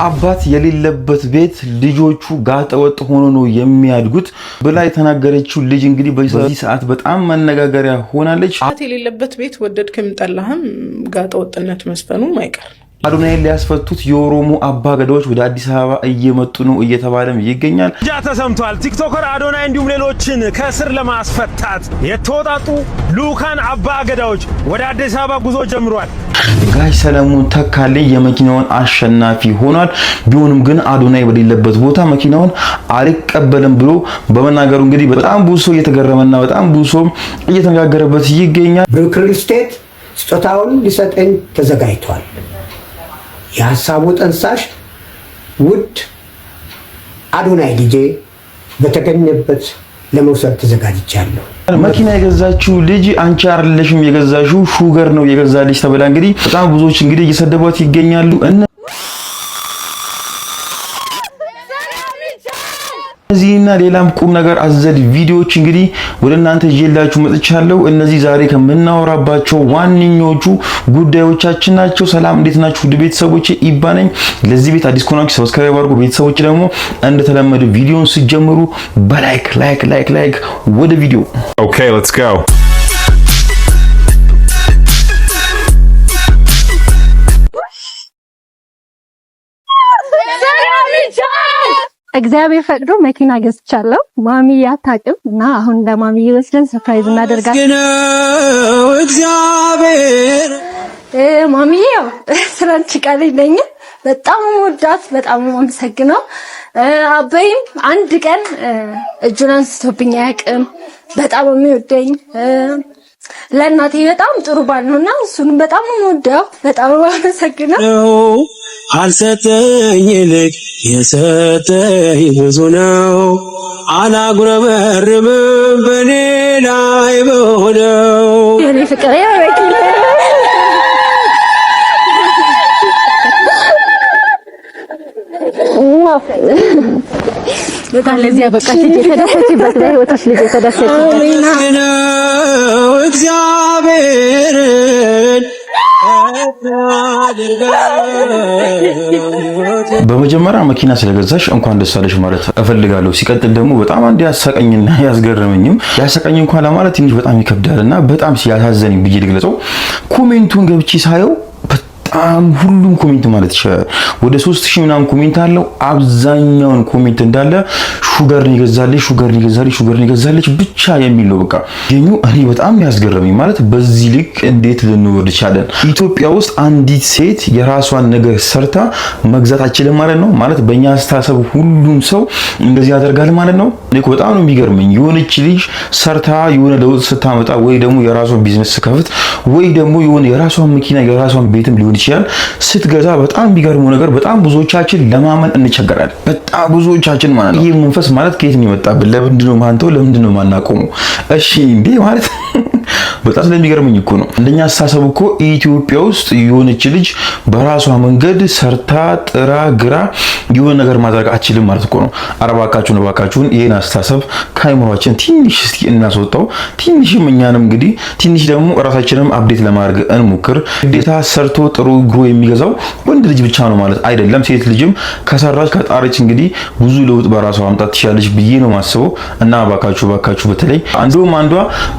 አባት የሌለበት ቤት ልጆቹ ጋጠወጥ ሆኖ ነው የሚያድጉት ብላ የተናገረችው ልጅ እንግዲህ በዚህ ሰዓት በጣም መነጋገሪያ ሆናለች። አባት የሌለበት ቤት ወደድክም ጠላህም ጋጠወጥነት መስፈኑም አይቀር። አዶናይ ሊያስፈቱት የኦሮሞ አባገዳዎች ወደ አዲስ አበባ እየመጡ ነው እየተባለም ይገኛል። ያ ተሰምቷል። ቲክቶከር አዶናይ እንዲሁም ሌሎችን ከስር ለማስፈታት የተወጣጡ ሉካን አባገዳዎች ወደ አዲስ አበባ ጉዞ ጀምሯል። ጋሽ ሰለሞን ተካልኝ የመኪናውን አሸናፊ ሆኗል። ቢሆንም ግን አዶናይ በሌለበት ቦታ መኪናውን አልቀበልም ብሎ በመናገሩ እንግዲህ በጣም ብዙ ሰው እየተገረመና በጣም ብዙ ሰው እየተነጋገረበት ይገኛል። ብሩክ ሪል ስቴት ስጦታውን ሊሰጠኝ ተዘጋጅቷል። የሐሳቡ ጠንሳሽ ውድ አዶናይ ልጄ በተገኘበት ለመውሰድ ተዘጋጅቻለሁ። መኪና የገዛችው ልጅ አንቺ አይደለሽም የገዛሽው ሹገር ነው የገዛልሽ ተብላ እንግዲህ በጣም ብዙዎች እንግዲህ እየሰደቧት ይገኛሉ። እነዚህና ሌላም ቁም ነገር አዘል ቪዲዮዎች እንግዲህ ወደ እናንተ ይዤላችሁ መጥቻለሁ። እነዚህ ዛሬ ከምናወራባቸው ዋንኞቹ ጉዳዮቻችን ናቸው። ሰላም እንዴት ናችሁ? ውድ ቤተሰቦቼ ኢባነኝ። ለዚህ ቤት አዲስ ከሆናችሁ ሰብስክራይብ አድርጉ። ቤተሰቦቼ ደግሞ እንደተለመደው ቪዲዮውን ሲጀምሩ በላይክ ላይክ ወደ ቪዲዮ። ኦኬ ሌትስ ጎ። እግዚአብሔር ፈቅዶ መኪና ገዝቻለሁ። ማሚ ያታቅም እና አሁን ለማሚ ወስደን ሰርፕራይዝ እናደርጋለን። እግዚአብሔር ማሚዬው ስራንቺ ቃልኝ ነኝ። በጣም ወዳት በጣም አመሰግናለሁ። አበይም አንድ ቀን እጁን አንስቶብኝ አያውቅም። በጣም የሚወደኝ ለእናቴ በጣም ጥሩ ባል ነውና እሱንም በጣም ወዳው በጣም አመሰግናለሁ። አልሰጠኝ ልክ የሰጠኝ ብዙ ነው። አላጉረመርምም በኔ ላይ በሆነው የኔ ፍቅር ያረኪ ለዚህ በቃ ተደሰችበት ለህይወትሽ ልጅ ተደሰችበት ነው እግዚአብሔርን በመጀመሪያ መኪና ስለገዛሽ እንኳን ደስ አለሽ ማለት እፈልጋለሁ። ሲቀጥል ደግሞ በጣም አንድ ያሳቀኝና ያስገረመኝም ያሳቀኝ እንኳን ለማለት ትንሽ በጣም ይከብዳልና በጣም ሲያሳዘኝ ብዬ ልግለጸው። ኮሜንቱን ገብቼ ሳየው በጣም ሁሉም ኮሜንት ማለት ወደ 3000 ምናምን ኮሜንት አለው። አብዛኛውን ኮሜንት እንዳለ ሹገር ነው ይገዛልሽ ብቻ የሚል ነው። በቃ የኙ እኔ በጣም ያስገረመኝ ማለት በዚህ ልክ እንዴት ልንወርድ ቻለን? ኢትዮጵያ ውስጥ አንዲት ሴት የራሷን ነገር ሰርታ መግዛት አችልም ማለት ነው። ማለት በእኛ አስተሳሰብ ሁሉም ሰው እንደዚህ ያደርጋል ማለት ነው። እኔ በጣም ነው የሚገርመኝ። የሆነች ልጅ ሰርታ የሆነ ለውጥ ስታመጣ ወይ ደግሞ የራሷን ቢዝነስ ከፍት ወይ ደግሞ የሆነ የራሷን መኪና የራሷን ቤትም ሊሆን ይችላል ስትገዛ በጣም ቢገርመው ነገር በጣም ብዙዎቻችን ለማመን እንቸገራለን። በጣም ብዙዎቻችን ማለት ነው። ይሄ መንፈስ ማለት ከየት ነው የመጣብን? ለምንድነው ማንተው? ለምንድነው ማናቆመው? እሺ እንዴ ማለት በጣም ስለሚገርመኝ እኮ ነው። እንደኛ አስተሳሰብ እኮ ኢትዮጵያ ውስጥ የሆነች ልጅ በራሷ መንገድ ሰርታ ጥራ ግራ የሆነ ነገር ማድረግ አችልም ማለት እኮ ነው። አረባካችሁን ይሄን አስተሳሰብ ከአይምሮአችን ትንሽ እስቲ እናስወጣው። ትንሽም እኛንም እንግዲህ ትንሽ ደግሞ ራሳችንም አፕዴት ለማድረግ እንሞክር። ግዴታ ሰርቶ ጥሩ ግሮ የሚገዛው ወንድ ልጅ ብቻ ነው ማለት አይደለም። ሴት ልጅም ከሰራች ከጣረች እንግዲህ ብዙ ለውጥ በራሷ ማምጣት ትችላለች ብዬ ነው ማስበው። እና ባካችሁ በተለይ አንዷ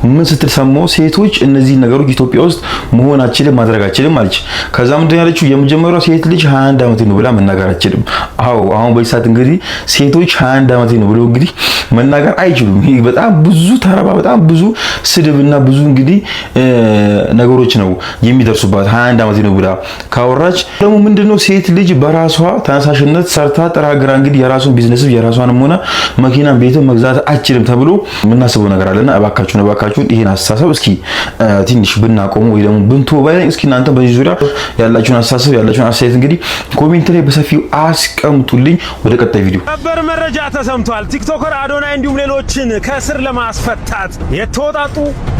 ምን ስትል ሰማው ሴቶች እነዚህ ነገሮች ኢትዮጵያ ውስጥ መሆናችንን ማድረጋችንን አለች። ከዛ ምንድን ያለችው የመጀመሪያው ሴት ልጅ 21 ዓመት ነው ብላ መናገር አትችልም። አሁን በይሳት እንግዲህ ሴቶች 21 ዓመት ነው ብለው እንግዲህ መናገር አይችሉም። ይሄ በጣም ብዙ ተረባ በጣም ብዙ ስድብና ብዙ እንግዲህ ነገሮች ነው የሚደርሱባት 21 ዓመት ነው ብላ ካወራች። ደግሞ ምንድነው ሴት ልጅ በራሷ ተነሳሽነት ሰርታ ጥራግራ እንግዲህ የራሷን ቢዝነስ የራሷንም ሆነ መኪናን ቤትን መግዛት አትችልም ተብሎ የምናስበው ነገር አለና እባካችሁን ይሄን አስተሳሰብ እስኪ ትንሽ ብናቆሙ ወይ ደግሞ ብንተው ባይነኝ። እስኪ እናንተ በዚህ ዙሪያ ያላችሁን አስተሳሰብ ያላችሁን አስተያየት እንግዲህ ኮሜንት ላይ በሰፊው አስቀምጡልኝ። ወደ ቀጣይ ቪዲዮ ነበር መረጃ ተሰምቷል። ቲክቶከር አዶናይ እንዲሁም ሌሎችን ከስር ለማስፈታት የተወጣጡ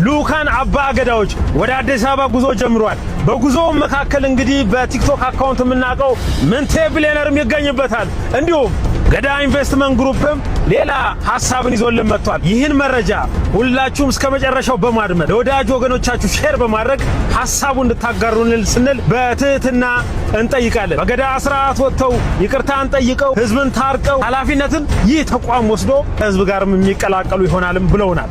ሉካን አባገዳዎች ወደ አዲስ አበባ ጉዞ ጀምሯል። በጉዞው መካከል እንግዲህ በቲክቶክ አካውንት የምናውቀው ምንቴ ቢሊየነርም ይገኝበታል። እንዲሁም ገዳ ኢንቨስትመንት ግሩፕም ሌላ ሐሳብን ይዞልን መጥቷል። ይህን መረጃ ሁላችሁም እስከ መጨረሻው በማድመጥ ለወዳጅ ወገኖቻችሁ ሼር በማድረግ ሐሳቡን እንድታጋሩልን ስንል በትህትና እንጠይቃለን። በገዳ ስርዓት ወጥተው ይቅርታን ጠይቀው ህዝብን ታርቀው ኃላፊነትን ይህ ተቋም ወስዶ ህዝብ ጋርም የሚቀላቀሉ ይሆናልም ብለውናል።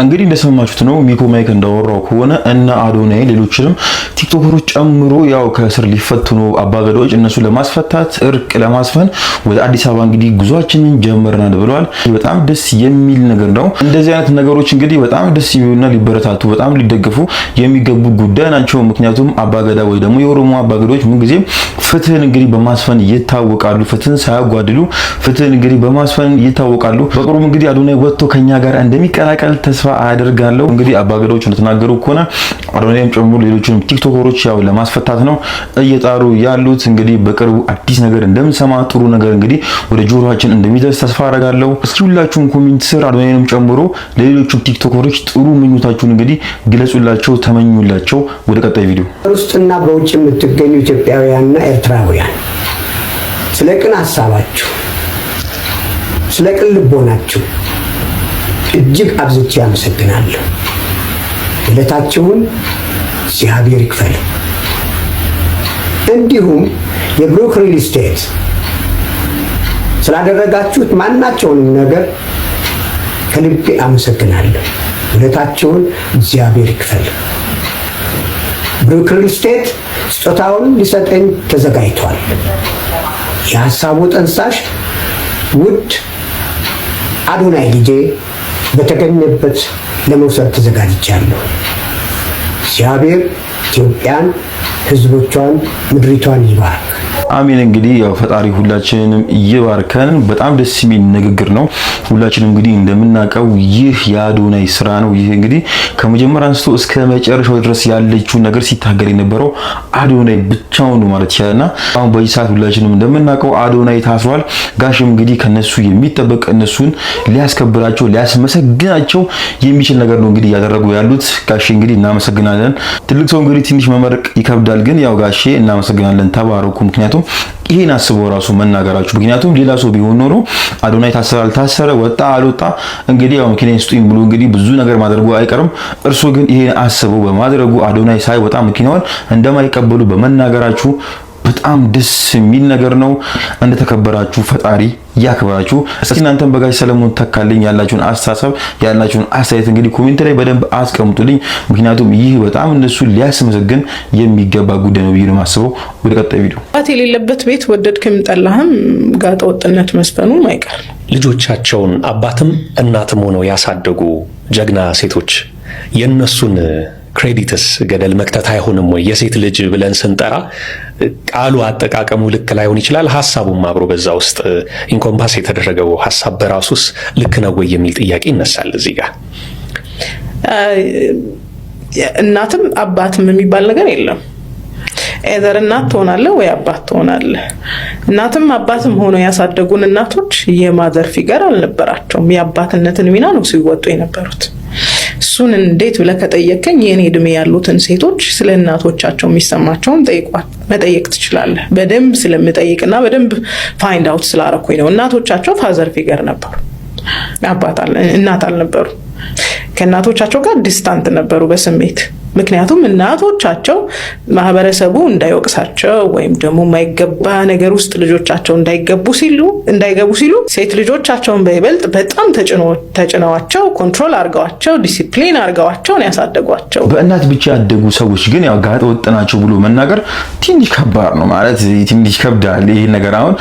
እንግዲህ እንደሰማችሁት ነው ሚኮ ማይክ እንዳወራው ከሆነ እና አዶናይ ሌሎችንም ቲክቶከሮች ጨምሮ ያው ከእስር ሊፈቱ ነው አባገዳዎች እነሱ ለማስፈታት እርቅ ለማስፈን ወደ አዲስ አበባ እንግዲህ ጉዟችንን ጀመርናል ብለዋል። በጣም ደስ የሚል ነገር ነው። እንደዚህ አይነት ነገሮች እንግዲህ በጣም ደስ የሚሉና ሊበረታቱ በጣም ሊደገፉ የሚገቡ ጉዳይ ናቸው። ምክንያቱም አባገዳ ወይ ደግሞ የኦሮሞ አባገዳዎች ምን ጊዜ ፍትህን እንግዲህ በማስፈን ይታወቃሉ። ፍትህን ሳያጓድሉ ፍትህን እንግዲህ በማስፈን ይታወቃሉ። በቅርቡ እንግዲህ አዶናይ ወጥቶ ከኛ ጋር እንደሚቀላቀል ተስፋ አደርጋለሁ። እንግዲህ አባገዳዎች እንደተናገሩ ከሆነ አዶናይም ጨምሮ ሌሎችንም ቲክቶከሮች ያው ለማስፈታት ነው እየጣሩ ያሉት። እንግዲህ በቅርቡ አዲስ ነገር እንደምንሰማ ጥሩ ነገር እንግዲህ ወደ ጆሮአችን እንደሚደርስ ተስፋ አደርጋለሁ። እስኪ ሁላችሁም ኮሜንት ስር አዶናይንም ጨምሮ ለሌሎችም ቲክቶከሮች ጥሩ ምኞታችሁን እንግዲህ ግለጹላቸው፣ ተመኙላቸው። ወደ ቀጣይ ቪዲዮ ውስጥና በውጭ የምትገኙ ኢትዮጵያውያንና ኤርትራውያን ስለ ቅን ሐሳባችሁ ስለ ቅን ልቦናችሁ እጅግ አብዝቼ አመሰግናለሁ። ውለታችሁን እግዚአብሔር ይክፈል። እንዲሁም የብሩክ ሪል ስቴት ስላደረጋችሁት ማናቸውንም ነገር ከልቤ አመሰግናለሁ። ውለታችሁን እግዚአብሔር ይክፈል። ብሩክ ሪል ስቴት ስጦታውን ሊሰጠኝ ተዘጋጅቷል። የሐሳቡ ጠንሳሽ ውድ አዶናይ ልጄ በተገኘበት ለመውሰድ ተዘጋጅቻለሁ። እግዚአብሔር ኢትዮጵያን፣ ሕዝቦቿን፣ ምድሪቷን ይባርክ። አሜን። እንግዲህ ያው ፈጣሪ ሁላችንንም ይባርከን። በጣም ደስ የሚል ንግግር ነው። ሁላችንም እንግዲህ እንደምናውቀው ይህ የአዶናይ ስራ ነው። ይህ እንግዲህ ከመጀመሪያ አንስቶ እስከ መጨረሻው ድረስ ያለችው ነገር ሲታገል የነበረው አዶናይ ብቻውን ነው ማለት ይችላልና አሁን በዚህ ሰዓት ሁላችንም እንደምናውቀው አዶናይ ታስሯል። ጋሽም እንግዲህ ከነሱ የሚጠበቅ እነሱን ሊያስከብራቸው ሊያስመሰግናቸው የሚችል ነገር ነው እንግዲህ ያደረጉ ያሉት። ጋሼ እንግዲህ እናመሰግናለን። ትልቅ ሰው እንግዲህ ትንሽ መመረቅ ይከብዳል፣ ግን ያው ጋሼ እናመሰግናለን፣ ተባረኩ። ምክንያቱም ይሄን አስበው ራሱ መናገራችሁ። ምክንያቱም ሌላ ሰው ቢሆን ኖሮ አዶናይ ታሰረ አልታሰረ ወጣ አልወጣ እንግዲህ ያው መኪናን ስጡኝ ብሎ እንግዲህ ብዙ ነገር ማድረጉ አይቀርም። እርሱ ግን ይሄን አስበው በማድረጉ አዶናይ ሳይወጣ መኪናውን እንደማይቀበሉ በመናገራችሁ በጣም ደስ የሚል ነገር ነው። እንደተከበራችሁ ፈጣሪ ያክብራችሁ። እስኪ እናንተም በጋሽ ሰለሞን ተካልኝ ያላችሁን አስተሳሰብ ያላችሁን አስተያየት እንግዲህ ኮሜንት ላይ በደንብ አስቀምጡልኝ። ምክንያቱም ይህ በጣም እነሱ ሊያስመሰግን የሚገባ ጉዳይ ነው ብዬ ነው የማስበው። ወደ ቀጣይ ቪዲዮ ባት የሌለበት ቤት ወደድክም ጠላህም ጋጠ ወጥነት መስፈኑ ማይቀር ነው። ልጆቻቸውን አባትም እናትም ሆነው ያሳደጉ ጀግና ሴቶች የነሱን ክሬዲትስ ገደል መክተት አይሆንም ወይ? የሴት ልጅ ብለን ስንጠራ ቃሉ አጠቃቀሙ ልክ ላይሆን ይችላል። ሐሳቡም አብሮ በዛ ውስጥ ኢንኮምፓስ የተደረገው ሐሳብ በራሱስ ልክ ነው ወይ የሚል ጥያቄ ይነሳል። እዚህ ጋር እናትም አባትም የሚባል ነገር የለም። ኤዘር እናት ትሆናለህ ወይ አባት ትሆናለህ። እናትም አባትም ሆኖ ያሳደጉን እናቶች የማዘር ፊገር አልነበራቸውም። የአባትነትን ሚና ነው ሲወጡ የነበሩት። እሱን እንዴት ብለህ ከጠየቀኝ የኔ እድሜ ያሉትን ሴቶች ስለ እናቶቻቸው የሚሰማቸውን መጠየቅ ትችላለህ። በደንብ ስለምጠይቅና በደንብ ፋይንድ አውት ስላረኩኝ ነው። እናቶቻቸው ፋዘር ፊገር ነበሩ፣ እናት አልነበሩ። ከእናቶቻቸው ጋር ዲስታንት ነበሩ በስሜት። ምክንያቱም እናቶቻቸው ማህበረሰቡ እንዳይወቅሳቸው ወይም ደግሞ የማይገባ ነገር ውስጥ ልጆቻቸው እንዳይገቡ ሲሉ ሴት ልጆቻቸውን በይበልጥ በጣም ተጭነዋቸው ኮንትሮል አድርገዋቸው ዲሲፕሊን አድርገዋቸው ነው ያሳደጓቸው። በእናት ብቻ ያደጉ ሰዎች ግን ያው ጋጠ ወጥ ናቸው ብሎ መናገር ትንሽ ከባድ ነው ማለት ትንሽ ይከብዳል። ይሄ ነገር አሁን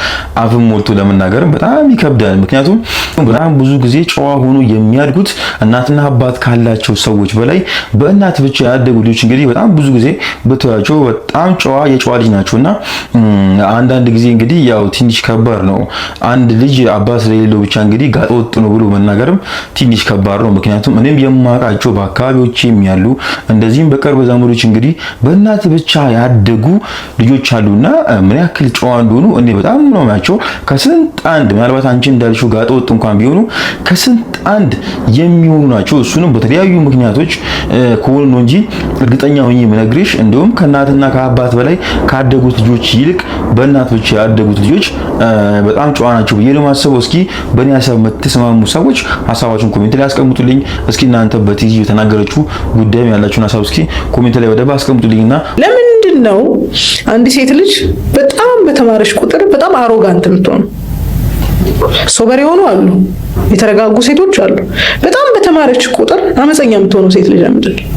አፍም ሞልቶ ለመናገር በጣም ይከብዳል። ምክንያቱም በጣም ብዙ ጊዜ ጨዋ ሆኖ የሚያድጉት እናትና አባት ካላቸው ሰዎች በላይ በእናት ብቻ ያደጉ ልጆች እንግዲህ በጣም ብዙ ጊዜ በተያቸው በጣም የጨዋ ልጅ ናቸውና አንዳንድ ጊዜ እንግዲህ ያው ትንሽ ከባድ ነው። አንድ ልጅ አባት ስለሌለው ብቻ እንግዲህ ጋጠ ወጥ ነው ብሎ መናገርም ትንሽ ከባድ ነው። ምክንያቱም እኔም የማውቃቸው በአካባቢዎቼም ያሉ እንደዚህም በቅርብ ዘመዶች እንግዲህ በእናት ብቻ ያደጉ ልጆች አሉና ምን ያክል ጨዋ እንደሆኑ እኔ በጣም ነው ማያቸው። ከስንት አንድ ምናልባት አንቺ እንዳልሽው ጋጠ ወጥ እንኳን ቢሆኑ ከስንት አንድ የሚሆኑ ናቸው። እሱንም በተለያዩ ምክንያቶች ከሆኑ ነው እንጂ እርግጠኛ ሆኜ የምነግርሽ እንደውም ከእናትና ከአባት በላይ ካደጉት ልጆች ይልቅ በእናቶች ያደጉት ልጆች በጣም ጨዋ ናቸው ብዬ ነው የማስበው። እስኪ በእኔ ሀሳብ የምትስማሙ ሰዎች ሀሳባችሁን ኮሜንት ላይ አስቀምጡልኝ። እስኪ እናንተ በቲጂ የተናገረችው ጉዳይም ያላችሁን ሀሳብ እስኪ ኮሜንት ላይ ወደባ አስቀምጡልኝና ለምንድን ነው አንድ ሴት ልጅ በጣም በተማረች ቁጥር በጣም አሮጋንት የምትሆነው? ሶበር የሆኑ አሉ፣ የተረጋጉ ሴቶች አሉ። በጣም በተማረች ቁጥር አመፀኛ የምትሆነው ሴት ልጅ ለምንድን ነው?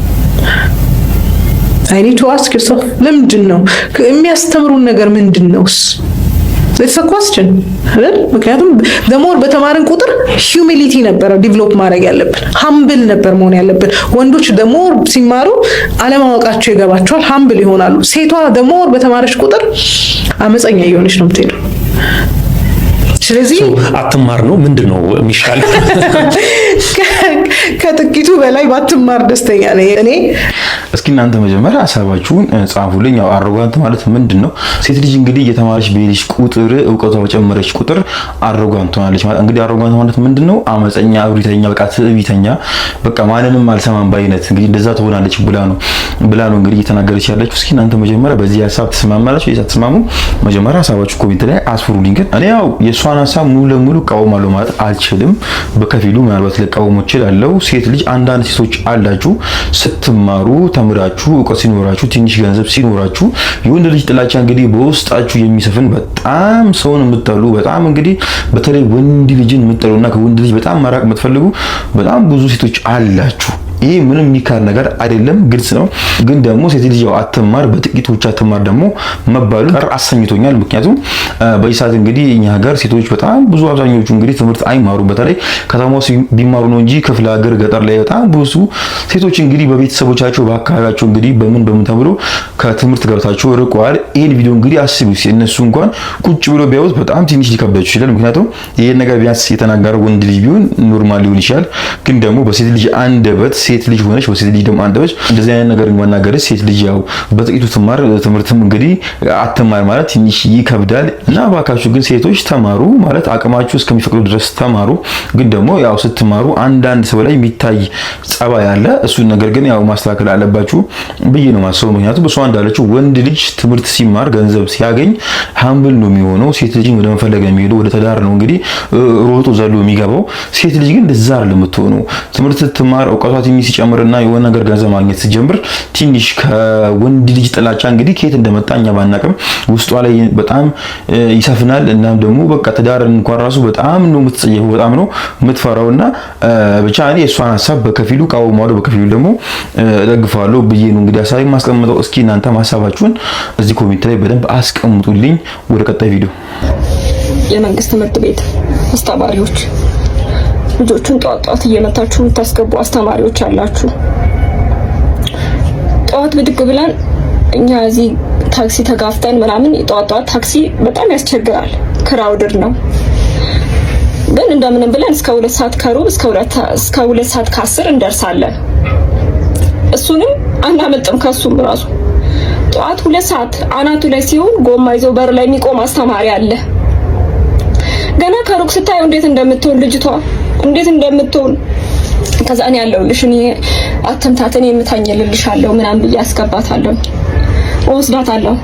I need to ask yourself ለምንድን ነው የሚያስተምሩን ነገር ምንድን ነውስ? It's a question አይደል? ምክንያቱም ደሞር በተማርን ቁጥር ሂዩሚሊቲ ነበር ዲቨሎፕ ማድረግ ያለብን፣ ሃምብል ነበር መሆን ያለብን። ወንዶች ደሞር ሲማሩ አለማወቃቸው ይገባቸዋል፣ ሃምብል ይሆናሉ። ሴቷ ደሞር በተማረች ቁጥር አመፀኛ እየሆነች ነው የምትሄደው። ስለዚህ አትማር ነው ምንድነው የሚሻለው? ከጥቂቱ በላይ ባትማር ደስተኛ ነኝ እኔ። እስኪ እናንተ መጀመሪያ ሀሳባችሁን ጻፉልኝ። ያው አሮጋንት ማለት ምንድነው? ሴት ልጅ እንግዲህ እየተማረች በሄደች ቁጥር እውቀቷ በጨመረች ቁጥር አሮጋንት ሆናለች ማለት እንግዲህ አሮጋንት ማለት ምንድነው? አመፀኛ፣ እብሪተኛ፣ በቃ ትዕቢተኛ፣ በቃ ማንንም አልሰማም ባይነት እንግዲህ እንደዛ ትሆናለች ብላ ነው እንግዲህ እየተናገረች ያለችው። እስኪ እናንተ መጀመሪያ በዚህ ሀሳብ ተስማማላችሁ? የሳትስማሙ መጀመሪያ ሀሳባችሁ ኮሜንት ላይ አስፍሩልኝ። ግን እኔ ያው የሷን ሀሳብ ሙሉ ለሙሉ እቃወማለሁ ማለት አልችልም። በከፊሉ ምናልባት ልቃወም እችላለሁ። ሴት ልጅ አንዳንድ ሴቶች አላችሁ ስትማሩ ተምራችሁ እውቀት ሲኖራችሁ ትንሽ ገንዘብ ሲኖራችሁ የወንድ ልጅ ጥላቻ እንግዲህ በውስጣችሁ የሚሰፍን በጣም ሰውን የምትጠሉ በጣም እንግዲህ በተለይ ወንድ ልጅን የምትጠሉና ከወንድ ልጅ በጣም መራቅ የምትፈልጉ በጣም ብዙ ሴቶች አላችሁ። ይሄ ምንም የሚካድ ነገር አይደለም፣ ግልጽ ነው። ግን ደግሞ ሴት ልጅ ያው አትማር በጥቂቶች አትማር ደግሞ መባሉ ቀር አሰኝቶኛል። ምክንያቱም በኢሳት እንግዲህ እኛ ሀገር ሴቶች በጣም ብዙ አብዛኞቹ እንግዲህ ትምህርት አይማሩ። በተለይ ከተማው ቢማሩ ነው እንጂ ክፍለ ሀገር ገጠር ላይ በጣም ብዙ ሴቶች እንግዲህ በቤተሰቦቻቸው በአካባቢያቸው እንግዲህ በምን ተብሎ ከትምህርት ገበታቸው ርቀዋል። ይሄን ቪዲዮ እንግዲህ አስቡ እነሱ እንኳን ቁጭ ብሎ ቢያዩት በጣም ትንሽ ሊከብዳቸው ይችላል። ምክንያቱም ይሄን ነገር ቢያንስ የተናገረው ወንድ ልጅ ቢሆን ኖርማል ሊሆን ይችላል። ግን ደግሞ በሴት ልጅ አንደበት ሴት ልጅ ሆነች በሴት ልጅ ደግሞ አንደበት እንደዚህ አይነት ነገር መናገር ሴት ልጅ ያው በጥቂቱ ትማር ትምህርትም እንግዲህ አትማር ማለት ትንሽ ይከብዳል። እና ባካችሁ ግን ሴቶች ተማሩ ማለት አቅማችሁ እስከሚፈቅዱ ድረስ ተማሩ። ግን ደግሞ ያው ስትማሩ አንዳንድ ሰው ላይ የሚታይ ጸባይ አለ። እሱን ነገር ግን ያው ማስተካከል አለባችሁ ብዬ ነው ማሰብ። ምክንያቱም እሷ እንዳለችው ወንድ ልጅ ትምህርት ሲማር ገንዘብ ሲያገኝ ሃምብል ነው የሚሆነው። ሴት ልጅ ወደ መፈለግ ነው የሚሄደው፣ ወደ ትዳር ነው እንግዲህ ሮጦ ዘሎ የሚገባው። ሴት ልጅ ግን እንደዛ አይደለም የምትሆነው። ትምህርት ትማር እውቀቷ ትንሽ ሲጨምርና የሆነ ነገር ገንዘብ ማግኘት ሲጀምር ትንሽ ከወንድ ልጅ ጥላቻ እንግዲህ ከየት እንደመጣ እኛ ባናቅም ውስጧ ላይ በጣም ይሰፍናል። እናም ደግሞ በቃ ትዳር እንኳን ራሱ በጣም ነው የምትጸየፈው፣ በጣም ነው የምትፈራውና ብቻ እኔ እሷን ሀሳብ በከፊሉ ቃወማለሁ፣ በከፊሉ ደግሞ ደግፋለሁ ብዬ ነው እንግዲህ ሀሳብ ማስቀምጠው። እስኪ እናንተ ሀሳባችሁን እዚህ ኮሜንት ላይ በደንብ አስቀምጡልኝ። ወደ ቀጣይ ቪዲዮ። የመንግስት ትምህርት ቤት አስተማሪዎች ልጆቹን ጧት እየመታችሁ የምታስገቡ አስተማሪዎች አላችሁ። ጧት ብድግ ብለን እኛ እዚህ ታክሲ ተጋፍተን ምናምን ጧት ታክሲ በጣም ያስቸግራል፣ ክራውድር ነው። ግን እንደምንም ብለን እስከ 2 ሰዓት ከሩብ እስከ 2 ሰዓት ከ10 እንደርሳለን። እሱንም አናመልጥም። ከሱም ራሱ ጧት 2 ሰዓት አናቱ ላይ ሲሆን ጎማ ይዞ በር ላይ የሚቆም አስተማሪ አለ። ገና ከሩቅ ስታየው እንዴት እንደምትሆን ልጅቷ እንዴት እንደምትሆን ከዛ እኔ ያለሁልሽ እኔ አትምታተን የምታኝልልሻለሁ ምናምን ብዬ አስገባታለሁ፣ ወስዳታለሁ።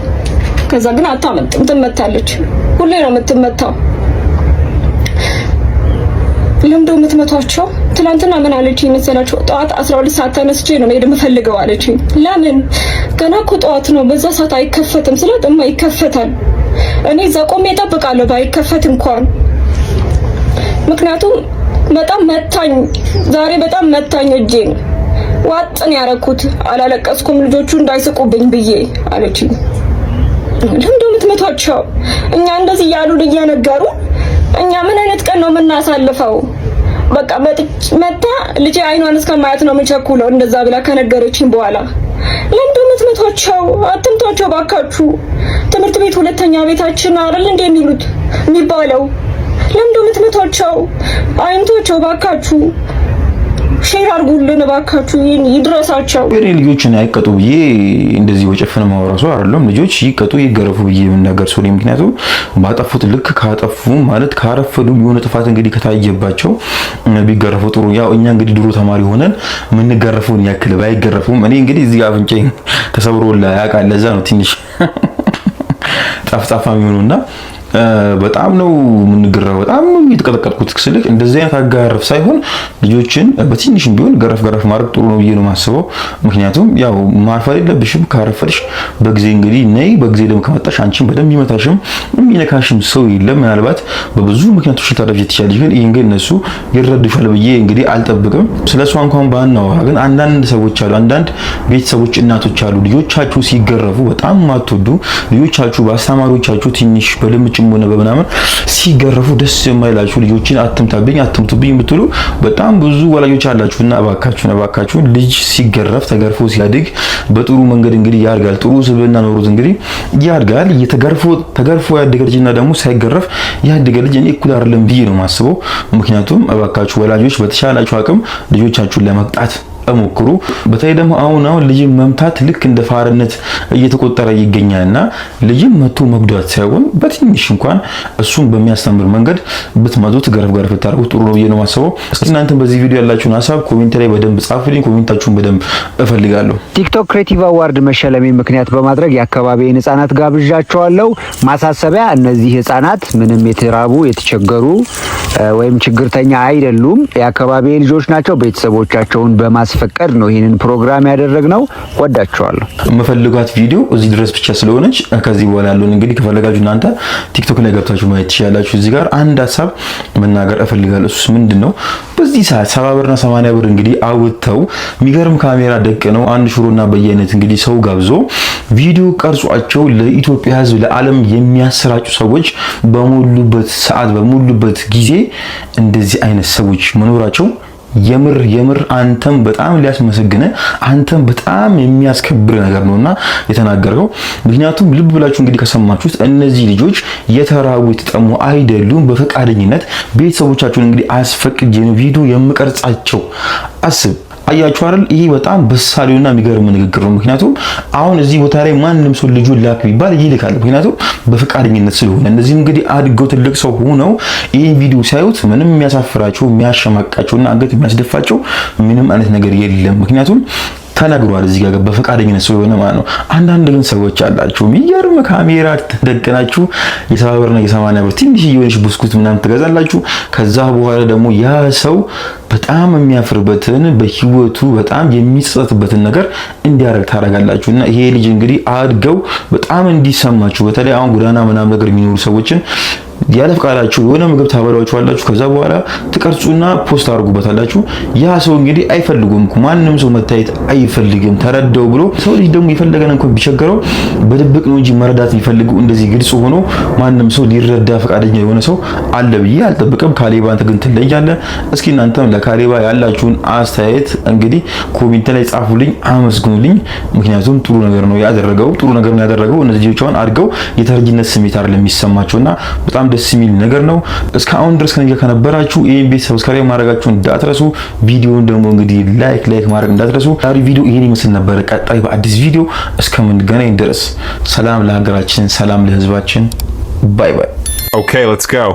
ከዛ ግን አታመልጥም፣ ትመታለች። ሁሌ ነው የምትመታው። ለምዶ የምትመቷቸው? ትናንትና ምን አለችኝ መሰላችሁ? ጠዋት 12 ሰዓት ተነስቼ ነው መሄድ የምፈልገው አለችኝ። ለምን? ገና እኮ ጠዋት ነው፣ በዛ ሰዓት አይከፈትም ስላት እማ ይከፈታል። እኔ እዛ ቆሜ እጠብቃለሁ ባይከፈት እንኳን። ምክንያቱም በጣም መታኝ፣ ዛሬ በጣም መታኝ። እጄን ዋጥን ያረኩት አላለቀስኩም ልጆቹ እንዳይስቁብኝ ብዬ አለችኝ። ለምዶ የምትመቷቸው? እኛ እንደዚህ ያሉን እየነገሩ እኛ ምን አይነት ቀን ነው የምናሳልፈው? በቃ መታ ልጄ አይኗን እስከማያት ነው የምቸኩለው እንደዛ ብላ ከነገረችኝ በኋላ ለምንድን ነው የምትመቷቸው? አትምቷቸው ባካችሁ። ትምህርት ቤት ሁለተኛ ቤታችን አይደል እንደ የሚባለው? ለምንድን ነው የምትመቷቸው? አይምቷቸው ባካችሁ። ሼር አድርጉልን እባካችሁ፣ ይድረሳቸው። እኔ ልጆችን አይቀጡ ብዬ እንደዚህ ወጨፈነ ማውራሱ አይደለም። ልጆች ይቀጡ ይገረፉ ብዬ የምናገር ሰው ነኝ። ምክንያቱም ባጠፉት ልክ ካጠፉ ማለት ካረፈዱ የሆነ ጥፋት እንግዲህ ከታየባቸው ቢገረፉ ጥሩ። ያው እኛ እንግዲህ ድሮ ተማሪ ሆነን ምን ገረፉን ያክል ባይገረፉም እኔ እንግዲህ እዚህ አፍንጫዬን ተሰብሮላ ያውቃል። ለዛ ነው ትንሽ ጣፍጣፋ የሚሆነውና በጣም ነው የምንገረፈው። በጣም ነው የተቀጠቀጥኩት ስልክ እንደዚህ አይነት አጋረፍ ሳይሆን ልጆችን በትንሽም ቢሆን ገረፍ ማድረግ ጥሩ ነው ብዬ ነው የማስበው። ምክንያቱም ያው ማርፈድ የለብሽም። ካረፈድሽ በጊዜ እንግዲህ ነይ፣ በጊዜ ደግሞ ከመጣሽ አንቺን በደንብ ይመታሽም የሚነካሽም ሰው የለም። ምናልባት በብዙ ምክንያቶች ልታረፊ ትችላለሽ፣ ግን ይሄን ግን እነሱ ይረዱሻል ብዬ እንግዲህ አልጠብቅም። ስለሱ እንኳን ባናወራ ግን አንዳንድ ሰዎች አሉ፣ አንዳንድ ቤተሰቦች እናቶች አሉ ልጆቻችሁ ሲገረፉ በጣም ማትወዱ ልጆቻችሁ በአስተማሪዎቻችሁ ትንሽ በልምጭ ሆነ በመናመን ሲገረፉ ደስ የማይላችሁ ልጆችን አትምታብኝ አትምቱብኝ የምትሉ በጣም ብዙ ወላጆች አላችሁና እባካችሁ ልጅ ሲገረፍ ተገርፎ ሲያድግ በጥሩ መንገድ እንግዲህ ያድጋል። ጥሩ ስብዕና ኖሮት እንግዲህ ያድጋል። ተገርፎ ያደገ ልጅና ደግሞ ሳይገረፍ ያደገ ልጅ እኔ እኩል አይደለም ብዬ ነው የማስበው። ምክንያቱም እባካችሁ ወላጆች በተሻላችሁ አቅም ልጆቻችሁን ለመቅጣት እሞክሩ። በተለይ ደግሞ አሁን ልጅን መምታት ልክ እንደ ፋርነት እየተቆጠረ ይገኛልና ልጅን መቶ መጉዳት ሳይሆን በትንሽ እንኳን እሱን በሚያስተምር መንገድ ብትመቱት ገረፍ ብታደርጉት ጥሩ ነው ብዬ ነው የማስበው። እስኪ እናንተም በዚህ ቪዲዮ ያላችሁን ሀሳብ ኮሜንት ላይ በደንብ ጻፉልኝ። ኮሜንታችሁን በደንብ እፈልጋለሁ። ቲክቶክ ክሬቲቭ አዋርድ መሸለሜ ምክንያት በማድረግ የአካባቢዬን ህጻናት ጋብዣቸዋለሁ። ማሳሰቢያ፣ እነዚህ ህጻናት ምንም የተራቡ የተቸገሩ ወይም ችግርተኛ አይደሉም። የአካባቢዬ ልጆች ናቸው። ቤተሰቦቻቸውን በማስፈቀድ ነው ይሄንን ፕሮግራም ያደረግነው። ወዳቸዋለሁ። የምፈልጋት ቪዲዮ እዚህ ድረስ ብቻ ስለሆነች ከዚህ በኋላ ያለውን እንግዲህ ከፈለጋችሁ እናንተ ቲክቶክ ላይ ገብታችሁ ማየት ትችላላችሁ። እዚህ ጋር አንድ ሀሳብ መናገር እፈልጋለሁ። እሱስ ምንድነው? በዚህ ሰዓት 70 ብርና 80 ብር እንግዲህ አውጥተው የሚገርም ካሜራ ደቅ ነው አንድ ሽሮና በየአይነት እንግዲህ ሰው ጋብዞ ቪዲዮ ቀርጿቸው ለኢትዮጵያ ህዝብ ለዓለም የሚያሰራጩ ሰዎች በሞሉበት ሰዓት በሞሉበት ጊዜ እንደዚህ አይነት ሰዎች መኖራቸው የምር አንተም በጣም ሊያስመሰግነ አንተም በጣም የሚያስከብር ነገር ነውና የተናገረው። ምክንያቱም ልብ ብላችሁ እንግዲህ ከሰማችሁት እነዚህ ልጆች የተራቡ የተጠሙ አይደሉም። በፈቃደኝነት ቤተሰቦቻቸውን እንግዲህ አስፈቅጄ ነው ቪዲዮ የምቀርጻቸው። አስብ አያችሁ አይደል? ይሄ በጣም በሳሌውና የሚገርም ንግግር ነው። ምክንያቱም አሁን እዚህ ቦታ ላይ ማንም ሰው ልጁን ላክ ቢባል ይልካል። ምክንያቱም በፍቃደኝነት ስለሆነ እነዚህ እንግዲህ አድገው ትልቅ ሰው ሆነው ይሄን ቪዲዮ ሲያዩት ምንም የሚያሳፍራቸው የሚያሸማቃቸውና አንገት የሚያስደፋቸው ምንም አይነት ነገር የለም። ምክንያቱም ተነግሯል እዚህ ጋር በፈቃደኝነት ስለሆነ ማለት ነው። አንዳንድ ግን ሰዎች አላችሁ የሚገርም ካሜራ ተደቅናችሁ የ70 ብርና የ80 ብር ትንሽ የሆነች ብስኩት ምናምን ትገዛላችሁ። ከዛ በኋላ ደግሞ ያ ሰው በጣም የሚያፍርበትን በህይወቱ በጣም የሚጸጸትበትን ነገር እንዲያደርግ ታደርጋላችሁና ይሄ ልጅ እንግዲህ አድገው በጣም እንዲሰማችሁ በተለይ አሁን ጎዳና ምናምን ነገር የሚኖሩ ሰዎችን ያለ ፈቃዳችሁ የሆነ ምግብ ታበሏቸዋላችሁ። ከዛ በኋላ ትቀርጹና ፖስት አድርጉበታላችሁ። ያ ሰው እንግዲህ አይፈልጉም። ማንም ሰው መታየት አይፈልግም። ተረዳው ብሎ ሰው ልጅ ደግሞ የፈለገን እንኳን ቢቸገረው በድብቅ ነው እንጂ መረዳት የሚፈልጉ እንደዚህ ግልጽ ሆኖ ማንም ሰው ሊረዳ ፈቃደኛ የሆነ ሰው አለ ብዬ አልጠብቅም። ካሌባ አንተ ግን ትለያለህ። እስኪ እናንተም ለካሌባ ያላችሁን አስተያየት እንግዲህ ኮሜንት ላይ ጻፉልኝ፣ አመስግኑልኝ። ምክንያቱም ጥሩ ነገር ነው ያደረገው። እነዚህ ልጆች አሁን አድገው የተረጂነት ስሜት አይደለም የሚሰማቸውና በጣም ደስ የሚል ነገር ነው። እስካሁን ድረስ ከነገ ከነበራችሁ ይሄን ቤት ሰብስክራይብ ማድረጋችሁን እንዳትረሱ። ቪዲዮውን ደግሞ እንግዲህ ላይክ ማድረግ እንዳትረሱ። ዛሬ ቪዲዮ ይሄን ይመስል ነበር። ቀጣይ በአዲስ ቪዲዮ እስከምንገናኝ ድረስ ሰላም ለሀገራችን፣ ሰላም ለሕዝባችን። ባይ ባይ። Okay, let's go.